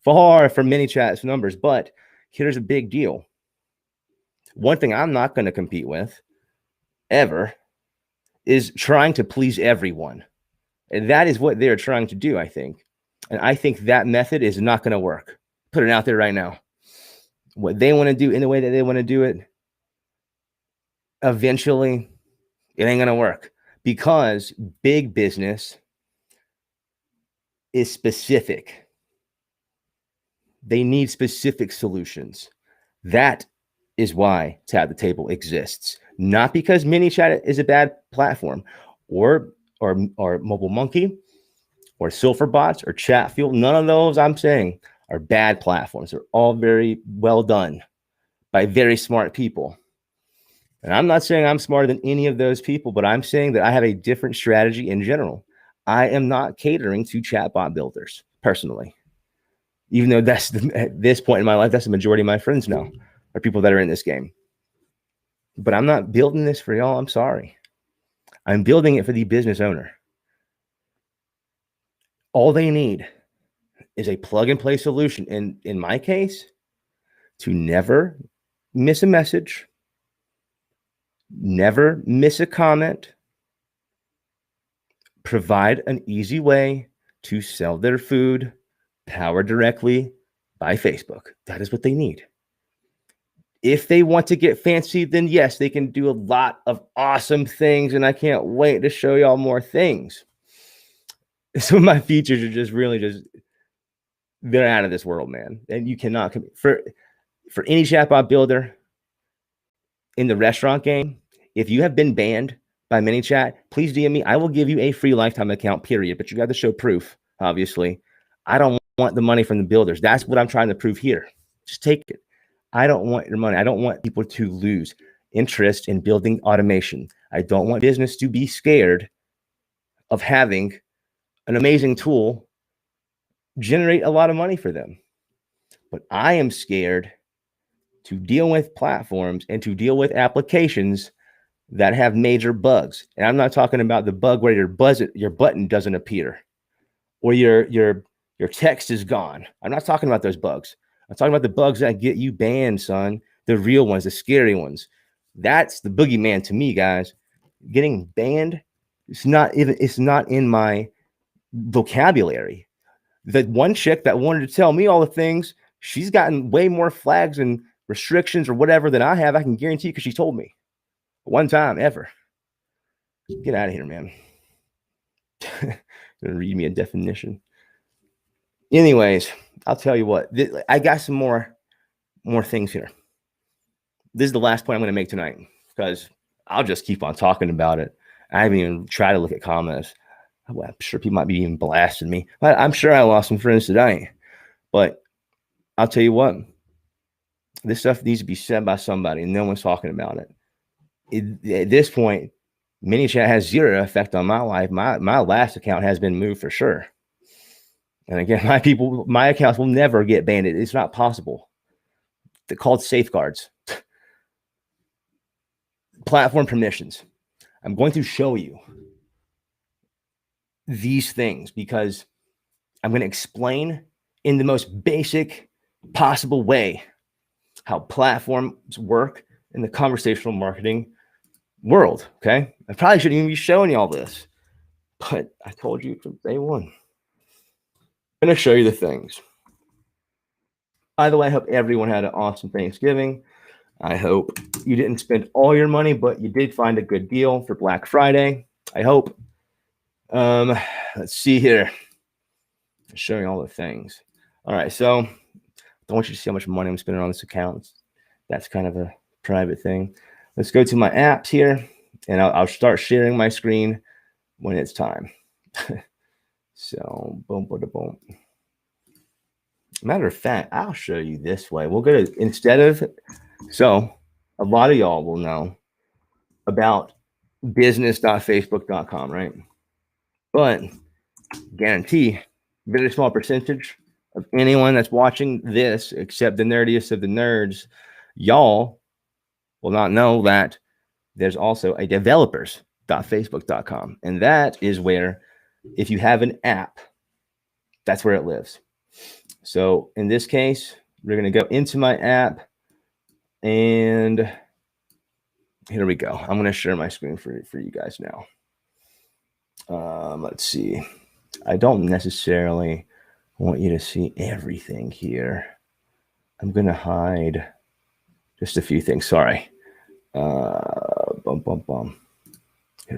Far from ManyChat's numbers, but here's a big deal. One thing I'm not going to compete with ever is trying to please everyone. And that is what they're trying to do, I think. And I think that method is not going to work. Put it out there right now. What they want to do in the way that they want to do it, eventually it ain't going to work, because big business is specific. They need specific solutions. That is why Tap the Table exists. Not because ManyChat is a bad platform, or Mobile Monkey, or Silverbots, or Chatfuel. None of those, I'm saying, are bad platforms. They're all very well done by very smart people. And I'm not saying I'm smarter than any of those people, but I'm saying that I have a different strategy in general. I am not catering to chatbot builders personally, even though at this point in my life, that's the majority of my friends now are people that are in this game. But I'm not building this for y'all. I'm sorry. I'm building it for the business owner. All they need is a plug and play solution. And in my case, to never miss a message, never miss a comment, provide an easy way to sell their food, powered directly by Facebook. That is what they need. If they want to get fancy, then yes, they can do a lot of awesome things, and I can't wait to show y'all more things. Some of my features are they're out of this world, man. And you cannot, for any chatbot builder in the restaurant game, if you have been banned by ManyChat, please DM me. I will give you a free lifetime account, period. But you got to show proof, obviously. I don't want the money from the builders. That's what I'm trying to prove here. Just take it. I don't want your money. I don't want people to lose interest in building automation. I don't want business to be scared of having an amazing tool generate a lot of money for them. But I am scared to deal with platforms and to deal with applications that have major bugs. And I'm not talking about the bug where your button doesn't appear, or your text is gone. I'm not talking about those bugs. I'm talking about the bugs that get you banned, son. The real ones, the scary ones. That's the boogeyman to me, guys. Getting banned, it's not in my vocabulary. The one chick that wanted to tell me all the things, she's gotten way more flags and restrictions or whatever than I have. I can guarantee, because she told me one time ever. Get out of here, man. Gonna read me a definition. Anyways, I'll tell you what. I got some more things here. This is the last point I'm going to make tonight because I'll just keep on talking about it. I haven't even tried to look at comments. I'm sure people might be even blasting me. I'm sure I lost some friends today. But I'll tell you what. This stuff needs to be said by somebody, and no one's talking about it. At this point, MANYCHAT has zero effect on my life. My last account has been moved for sure. And again, my accounts will never get banned. It's not possible. They're called safeguards. Platform permissions. I'm going to show you these things because I'm going to explain in the most basic possible way how platforms work in the conversational marketing world. Okay. I probably shouldn't even be showing you all this, but I told you from day one. I'm going to show you the things. By the way, I hope everyone had an awesome Thanksgiving. I hope you didn't spend all your money, but you did find a good deal for Black Friday. I hope. Let's see here. I'm showing all the things. All right. So I don't want you to see how much money I'm spending on this account. That's kind of a private thing. Let's go to my apps here, and I'll start sharing my screen when it's time. So, boom, boom, boom. Matter of fact, I'll show you this way. We'll go to so a lot of y'all will know about business.facebook.com, right? But guarantee very small percentage of anyone that's watching this, except the nerdiest of the nerds, y'all will not know that there's also a developers.facebook.com. And that is where, if you have an app, that's where it lives. So in this case, we're going to go into my app, and here we go. I'm going to share my screen for you guys now. Let's see. I don't necessarily want you to see everything here. I'm going to hide just a few things. Sorry. Here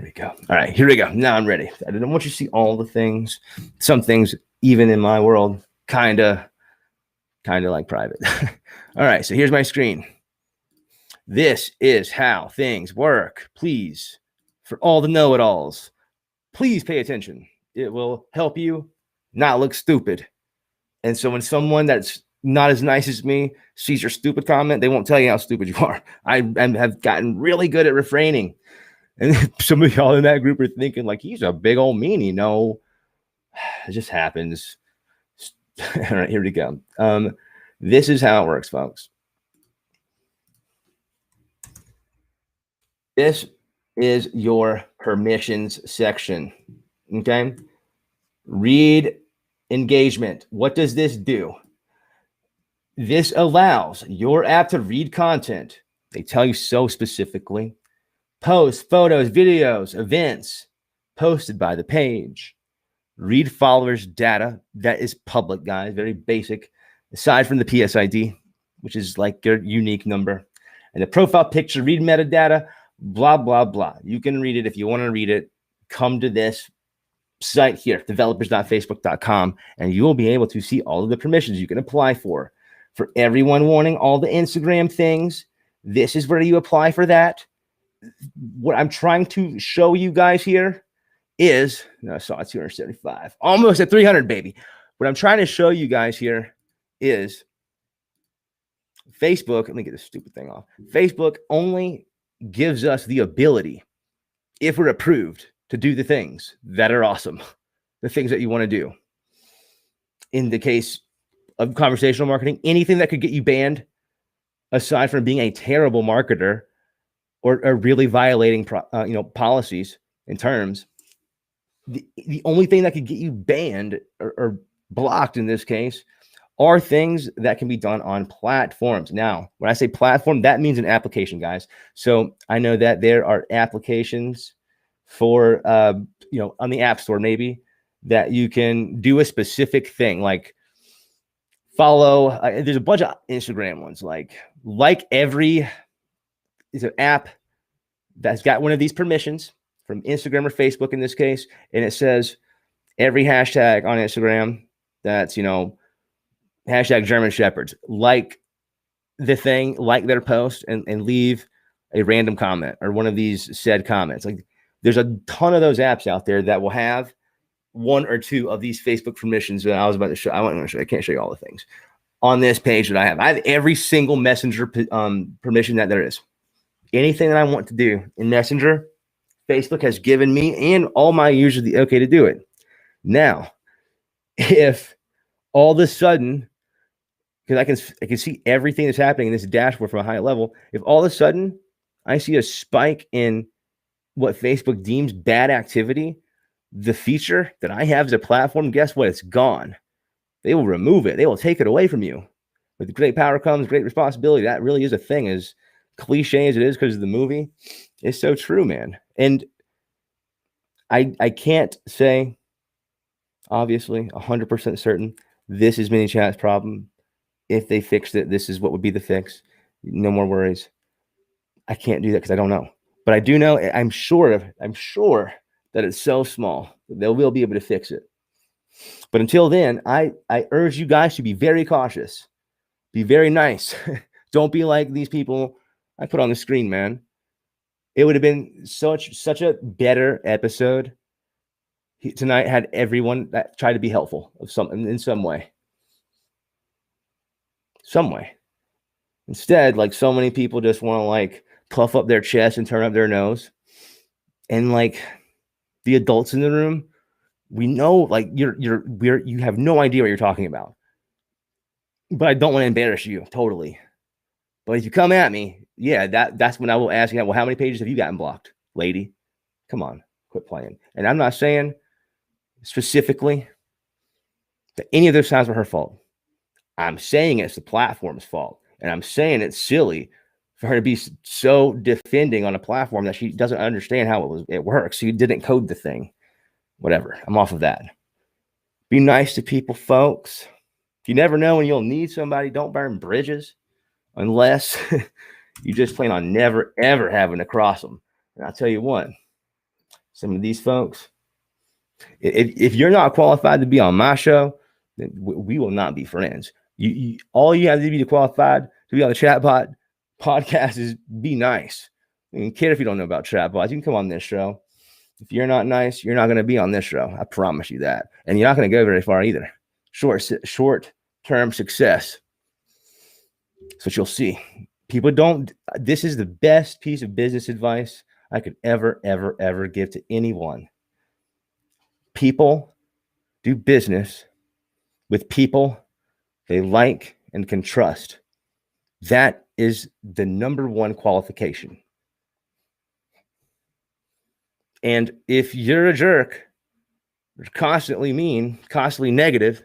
we go. All right, here we go. Now I'm ready. I don't want you to see all the things. Some things, even in my world, kind of like private. All right, so here's my screen. This is how things work. Please, for all the know-it-alls, please pay attention. It will help you not look stupid. And so when someone that's not as nice as me sees your stupid comment, they won't tell you how stupid you are. I have gotten really good at refraining. And some of y'all in that group are thinking like, he's a big old meanie. No, it just happens. All right, here we go. This is how it works, folks. This is your permissions section. Okay. Read engagement. What does this do? This allows your app to read content. They tell you so specifically. Posts, photos, videos, events posted by the page. Read followers data. That is public, guys. Very basic. Aside from the PSID, which is like your unique number. And the profile picture, read metadata, blah, blah, blah. You can read it if you want to read it. Come to this site here, developers.facebook.com, and you will be able to see all of the permissions you can apply for. For everyone wanting all the Instagram things, this is where you apply for that. What I'm trying to show you guys here is, I saw it's 275, almost at 300, baby. What I'm trying to show you guys here is Facebook. Let me get this stupid thing off. Facebook only gives us the ability, if we're approved, to do the things that are awesome, the things that you want to do. In the case of conversational marketing, anything that could get you banned, aside from being a terrible marketer or really violating policies and terms, the only thing that could get you banned or blocked in this case are things that can be done on platforms. Now, when I say platform, that means an application, guys. So I know that there are applications for, on the App Store, maybe, that you can do a specific thing, like follow. There's a bunch of Instagram ones, like every is an app that's got one of these permissions. from Instagram or Facebook in this case, and it says every hashtag on Instagram that's, hashtag German Shepherds, like the thing, like their post, and leave a random comment or one of these said comments. Like, there's a ton of those apps out there that will have one or two of these Facebook permissions that I was about to show. I can't show you all the things on this page that I have. I have every single Messenger permission that there is. Anything that I want to do in Messenger, Facebook has given me and all my users the okay to do it. Now, if all of a sudden, because I can see everything that's happening in this dashboard from a high level, if all of a sudden I see a spike in what Facebook deems bad activity, the feature that I have as a platform, guess what? It's gone. They will remove it. They will take it away from you. With great power comes great responsibility. That really is a thing, as cliche as it is because of the movie. It's so true, man. And I can't say, obviously, 100% certain this is MANYCHAT's problem. If they fixed it, this is what would be the fix. No more worries. I can't do that because I don't know. But I do know, I'm sure that it's so small that they will be able to fix it. But until then, I urge you guys to be very cautious. Be very nice. Don't be like these people I put on the screen, man. It would have been such a better episode tonight had everyone that tried to be helpful in some way. Instead, like, so many people just want to like puff up their chest and turn up their nose. And like the adults in the room, we know, like, you have no idea what you're talking about. But I don't want to embarrass you totally. But if you come at me, yeah, that's when I will ask you, well, how many pages have you gotten blocked, lady? Come on, quit playing. And I'm not saying specifically that any of those times were her fault. I'm saying it's the platform's fault. And I'm saying it's silly for her to be so defending on a platform that she doesn't understand how it works. She didn't code the thing. Whatever. I'm off of that. Be nice to people, folks. You never know when you'll need somebody. Don't burn bridges unless you just plan on never, ever having to cross them. And I'll tell you what, some of these folks, if you're not qualified to be on my show, then we will not be friends. All you have to be qualified to be on the ChatBot podcast is be nice. I don't care if you don't know about ChatBots. You can come on this show. If you're not nice, you're not going to be on this show. I promise you that. And you're not going to go very far either. Short-term success. That's what you'll see. People don't. This is the best piece of business advice I could ever, ever, ever give to anyone. People do business with people they like and can trust. That is the number one qualification. And if you're a jerk, you're constantly mean, constantly negative,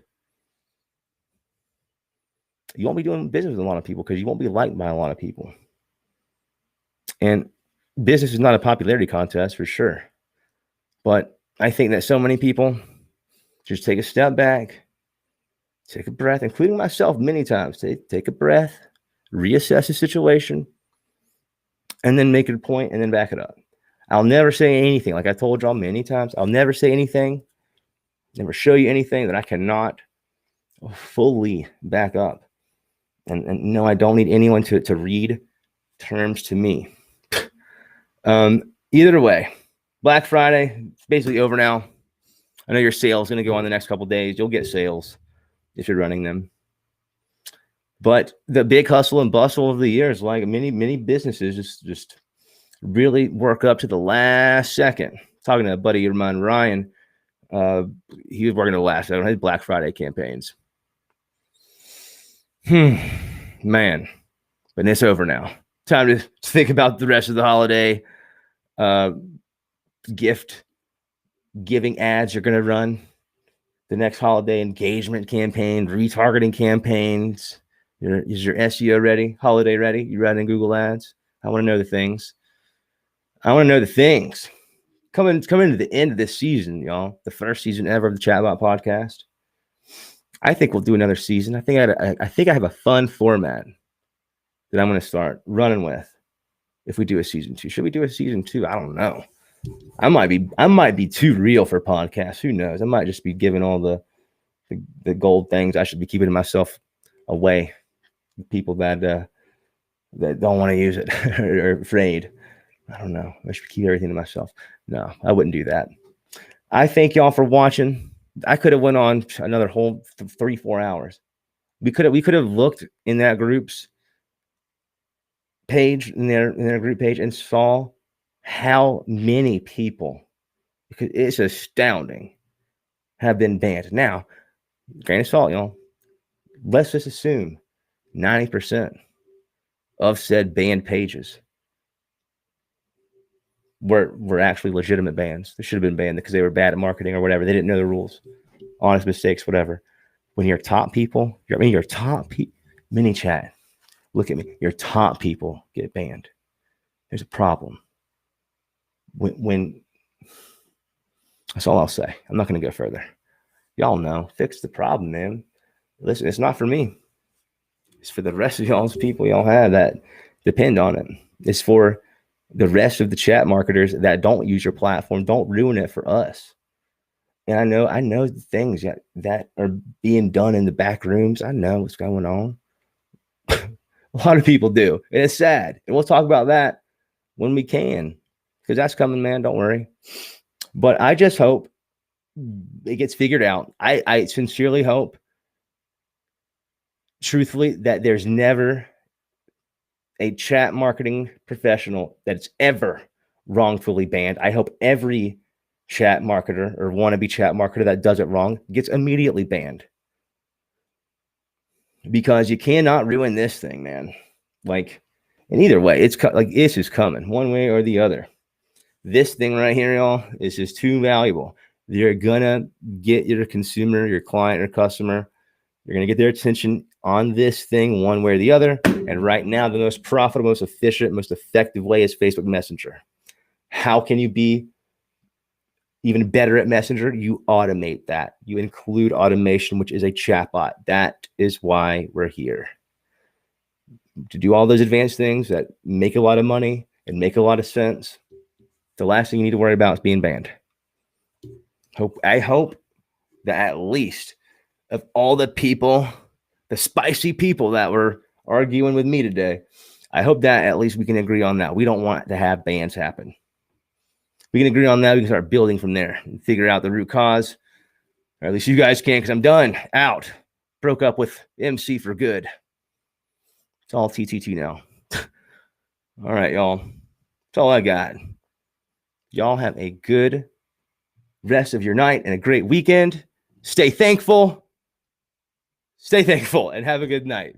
you won't be doing business with a lot of people because you won't be liked by a lot of people. And business is not a popularity contest for sure. But I think that so many people just take a step back, take a breath, including myself many times. Take a breath, reassess the situation, and then make it a point and then back it up. I'll never say anything. Like I told y'all many times, I'll never say anything, never show you anything that I cannot fully back up. And no, I don't need anyone to read terms to me. Either way, Black Friday, it's basically over now. I know your sale is going to go on the next couple of days. You'll get sales if you're running them. But the big hustle and bustle of the year is like many businesses just really work up to the last second. Talking to a buddy of mine, Ryan, he was working the last second on his Black Friday campaigns. Man, but it's over now. Time to think about the rest of the holiday. Gift giving ads you're going to run. The next holiday engagement campaign, retargeting campaigns. Is your SEO ready? Holiday ready? You running Google ads? I want to know the things. Coming to the end of this season, y'all. The first season ever of the ChatBot Podcast. I think we'll do another season. I think I have a fun format that I'm going to start running with if we do a season 2. Should we do a season 2? I don't know. I might be too real for podcasts. Who knows? I might just be giving all the gold things. I should be keeping myself away. People that don't want to use it or are afraid. I don't know. I should keep everything to myself. No, I wouldn't do that. I thank y'all for watching. I could have went on another whole 3-4 hours. We could have looked in that group's page, in their group page, and saw how many people, because it's astounding, have been banned. Now, grain of salt, y'all. Let's just assume 90% of said banned pages were actually legitimate bans. They should have been banned because they were bad at marketing or whatever. They didn't know the rules, honest mistakes, whatever. When your top people, your top MANYCHAT, look at me, your top people get banned. There's a problem. When that's all I'll say. I'm not going to go further. Y'all know, fix the problem, man. Listen, it's not for me. It's for the rest of y'all's people y'all have that depend on it. It's for the rest of the chat marketers that don't use your platform. Don't ruin it for us. And I know the things that are being done in the back rooms. I know what's going on. A lot of people do. And it's sad. And we'll talk about that when we can, because that's coming, man. Don't worry. But I just hope it gets figured out. I sincerely hope, truthfully, that there's never a chat marketing professional that's ever wrongfully banned. I hope every chat marketer or wannabe chat marketer that does it wrong gets immediately banned, because you cannot ruin this thing, man. Like, in either way, it's like this is coming one way or the other. This thing right here, y'all, is just too valuable. You're gonna get your consumer, your client, or customer. You're gonna get their attention on this thing one way or the other. And right now, the most profitable, most efficient, most effective way is Facebook Messenger. How can you be even better at Messenger? You automate that. You include automation, which is a chatbot. That is why we're here. To do all those advanced things that make a lot of money and make a lot of sense. The last thing you need to worry about is being banned. I hope that at least of all the people, the spicy people that were arguing with me today, I hope that at least we can agree on that. We don't want to have bans happen. We can agree on that. We can start building from there and figure out the root cause. Or at least you guys can, because I'm done. Out. Broke up with MC for good. It's all TTT now. All right, y'all. That's all I got. Y'all have a good rest of your night and a great weekend. Stay thankful, and have a good night.